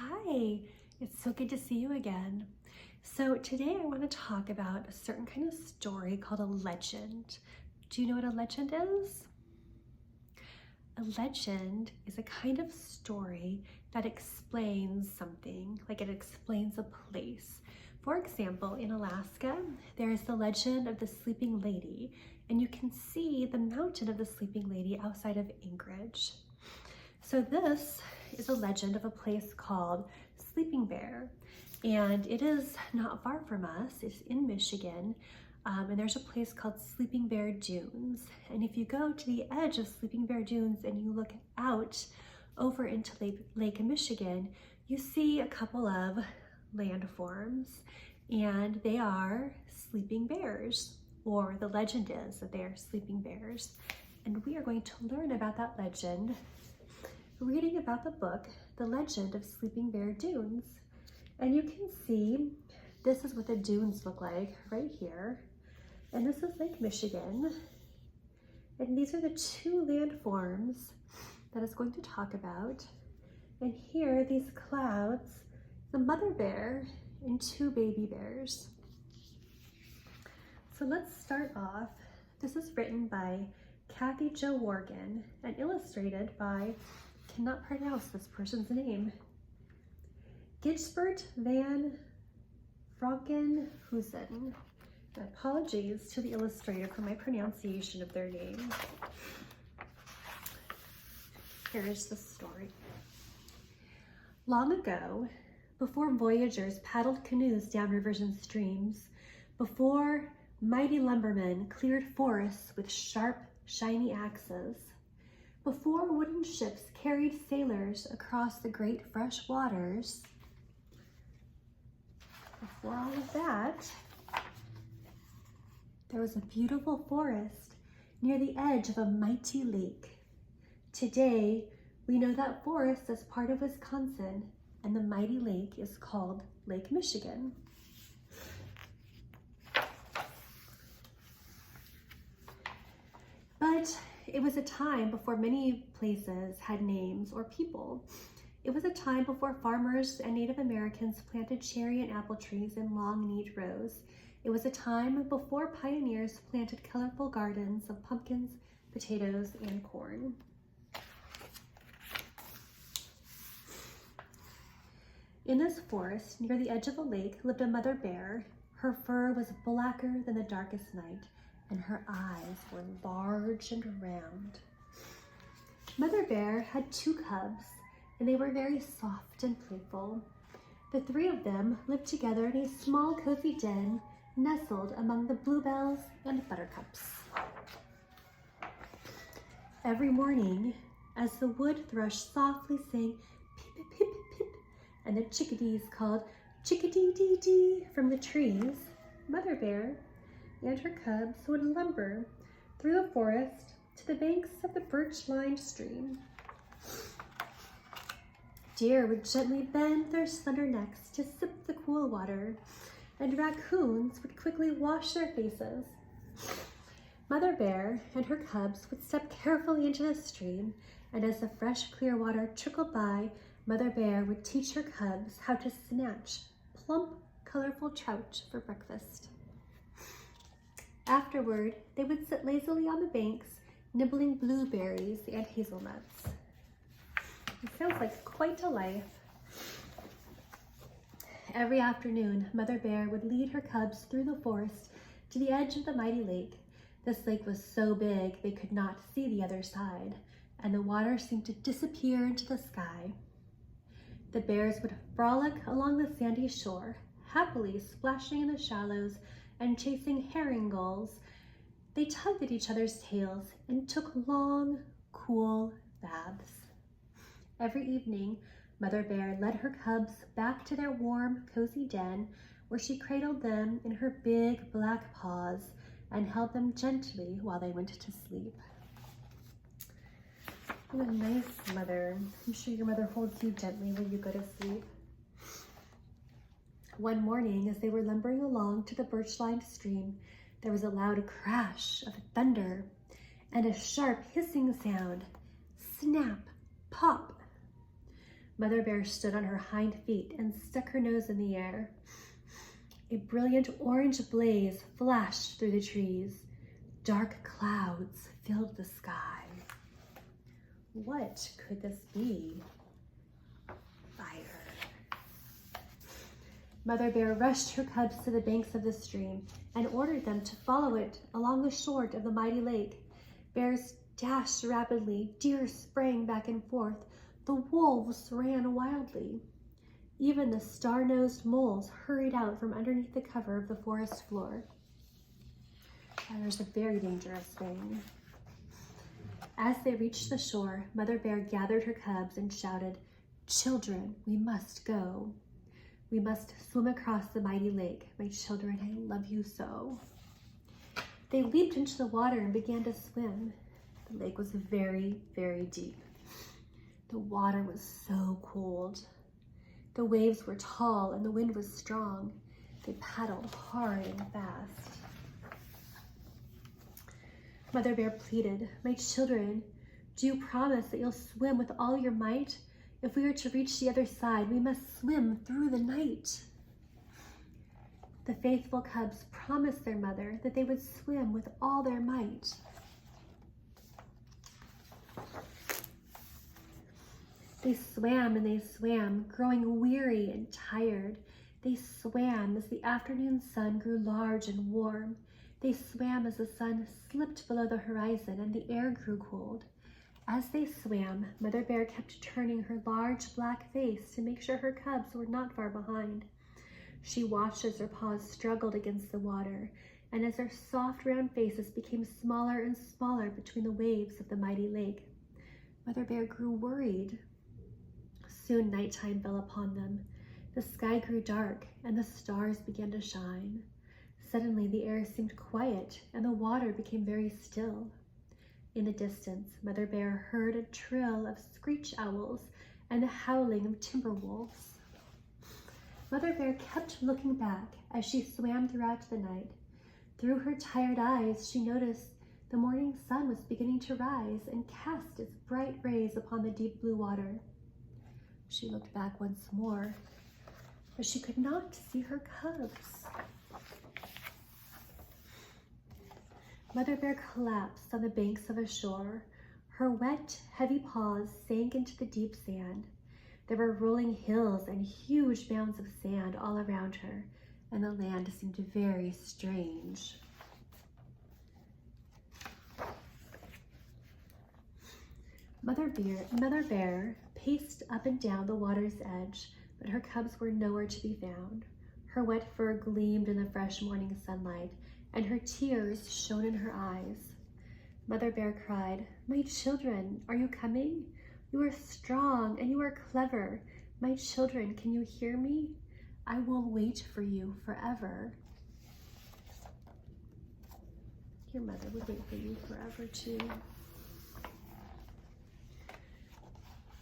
Hi, it's so good to see you again. So today I want to talk about a certain kind of story called a legend. Do you know what a legend is? A legend is a kind of story that explains something, like it explains a place. For example, in Alaska, there is the legend of the Sleeping Lady, and you can see the mountain of the Sleeping Lady outside of Anchorage. So this is a legend of a place called Sleeping Bear, and it is not far from us. It's in Michigan, and there's a place called Sleeping Bear Dunes. And if you go to the edge of Sleeping Bear Dunes and you look out over into Lake Michigan, you see a couple of landforms, and they are sleeping bears, or the legend is that they are sleeping bears. And we are going to learn about that legend reading about the book, The Legend of Sleeping Bear Dunes. And you can see this is what the dunes look like right here. And this is Lake Michigan. And these are the two landforms that it's going to talk about. And here, these clouds, the mother bear and two baby bears. So let's start off. This is written by Kathy Jo Wargin and illustrated by, cannot pronounce this person's name, Gijsbert van Frankenhuizen. Apologies to the illustrator for my pronunciation of their name. Here is the story. Long ago, before voyagers paddled canoes down rivers and streams, before mighty lumbermen cleared forests with sharp, shiny axes, before wooden ships carried sailors across the great fresh waters, before all of that, there was a beautiful forest near the edge of a mighty lake. Today, we know that forest as part of Wisconsin, and the mighty lake is called Lake Michigan. But it was a time before many places had names or people. It was a time before farmers and Native Americans planted cherry and apple trees in long, neat rows. It was a time before pioneers planted colorful gardens of pumpkins, potatoes, and corn. In this forest, near the edge of a lake, lived a mother bear. Her fur was blacker than the darkest night, and her eyes were large and round. Mother Bear had two cubs, and they were very soft and playful. The three of them lived together in a small, cozy den nestled among the bluebells and buttercups. Every morning, as the wood thrush softly sang pip, pip, pip, and the chickadees called chickadee-dee-dee from the trees, Mother Bear and her cubs would lumber through the forest to the banks of the birch-lined stream. Deer would gently bend their slender necks to sip the cool water, and raccoons would quickly wash their faces. Mother Bear and her cubs would step carefully into the stream, and as the fresh, clear water trickled by, Mother Bear would teach her cubs how to snatch plump, colorful trout for breakfast. Afterward, they would sit lazily on the banks, nibbling blueberries and hazelnuts. It sounds like quite a life. Every afternoon, Mother Bear would lead her cubs through the forest to the edge of the mighty lake. This lake was so big they could not see the other side, and the water seemed to disappear into the sky. The bears would frolic along the sandy shore, happily splashing in the shallows and chasing herring gulls. They tugged at each other's tails and took long, cool baths. Every evening, Mother Bear led her cubs back to their warm, cozy den, where she cradled them in her big black paws and held them gently while they went to sleep. What a nice mother. I'm sure your mother holds you gently when you go to sleep. One morning, as they were lumbering along to the birch-lined stream, there was a loud crash of thunder and a sharp hissing sound. Snap, pop. Mother Bear stood on her hind feet and stuck her nose in the air. A brilliant orange blaze flashed through the trees. Dark clouds filled the sky. What could this be? Fire. Mother Bear rushed her cubs to the banks of the stream and ordered them to follow it along the shore of the mighty lake. Bears dashed rapidly, deer sprang back and forth, the wolves ran wildly. Even the star-nosed moles hurried out from underneath the cover of the forest floor. Fire's a very dangerous thing. As they reached the shore, Mother Bear gathered her cubs and shouted, "Children, we must go. We must swim across the mighty lake. My children, I love you so." They leaped into the water and began to swim. The lake was very, very deep. The water was so cold. The waves were tall and the wind was strong. They paddled hard and fast. Mother Bear pleaded, "My children, do you promise that you'll swim with all your might? If we are to reach the other side, we must swim through the night." The faithful cubs promised their mother that they would swim with all their might. They swam and they swam, growing weary and tired. They swam as the afternoon sun grew large and warm. They swam as the sun slipped below the horizon and the air grew cold. As they swam, Mother Bear kept turning her large black face to make sure her cubs were not far behind. She watched as their paws struggled against the water, and as their soft round faces became smaller and smaller between the waves of the mighty lake. Mother Bear grew worried. Soon nighttime fell upon them. The sky grew dark and the stars began to shine. Suddenly the air seemed quiet and the water became very still. In the distance, Mother Bear heard a trill of screech owls and the howling of timber wolves. Mother Bear kept looking back as she swam throughout the night. Through her tired eyes, she noticed the morning sun was beginning to rise and cast its bright rays upon the deep blue water. She looked back once more, but she could not see her cubs. Mother Bear collapsed on the banks of a shore. Her wet, heavy paws sank into the deep sand. There were rolling hills and huge mounds of sand all around her, and the land seemed very strange. Mother Bear paced up and down the water's edge, but her cubs were nowhere to be found. Her wet fur gleamed in the fresh morning sunlight, and her tears shone in her eyes. Mother Bear cried, "My children, are you coming? You are strong and you are clever. My children, can you hear me? I will wait for you forever." Your mother would wait for you forever too.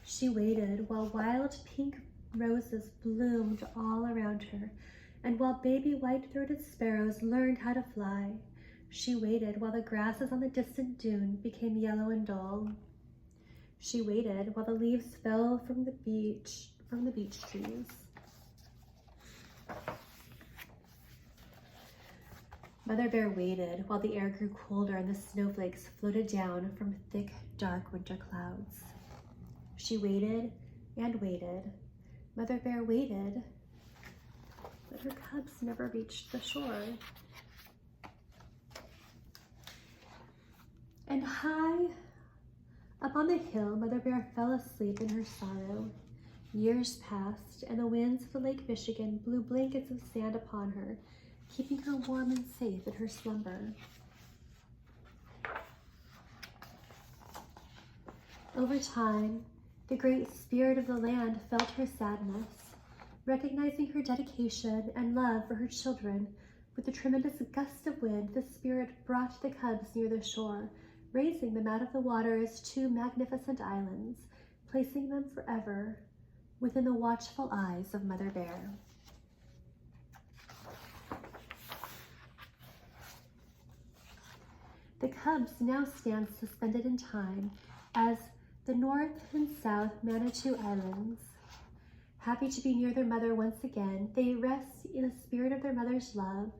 She waited while wild pink roses bloomed all around her, and while baby white-throated sparrows learned how to fly. She waited while the grasses on the distant dune became yellow and dull. She waited while the leaves fell from the beech trees. Mother Bear waited while the air grew colder and the snowflakes floated down from thick, dark winter clouds. She waited and waited. Mother Bear waited, but her cubs never reached the shore. And high up on the hill, Mother Bear fell asleep in her sorrow. Years passed, and the winds of the Lake Michigan blew blankets of sand upon her, keeping her warm and safe in her slumber. Over time, the great spirit of the land felt her sadness. Recognizing her dedication and love for her children, with a tremendous gust of wind, the spirit brought the cubs near the shore, raising them out of the water as two magnificent islands, placing them forever within the watchful eyes of Mother Bear. The cubs now stand suspended in time as the North and South Manitou Islands Happy to be near their mother once again, they rest in the spirit of their mother's love,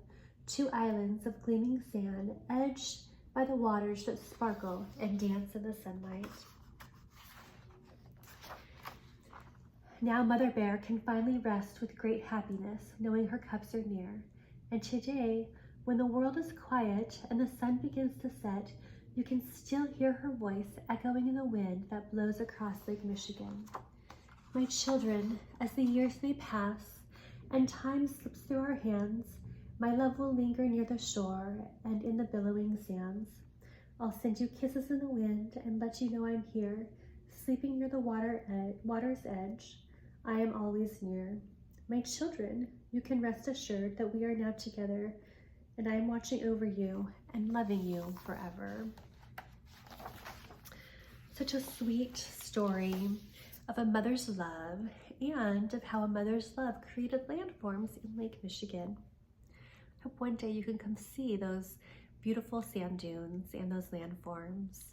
2 islands of gleaming sand, edged by the waters that sparkle and dance in the sunlight. Now Mother Bear can finally rest with great happiness, knowing her cubs are near. And today, when the world is quiet and the sun begins to set, you can still hear her voice echoing in the wind that blows across Lake Michigan. My children, as the years may pass and time slips through our hands, my love will linger near the shore and in the billowing sands. I'll send you kisses in the wind and let you know I'm here, sleeping near the water's edge. I am always near. My children, you can rest assured that we are now together, and I am watching over you and loving you forever. Such a sweet story of a mother's love and of how a mother's love created landforms in Lake Michigan. I hope one day you can come see those beautiful sand dunes and those landforms.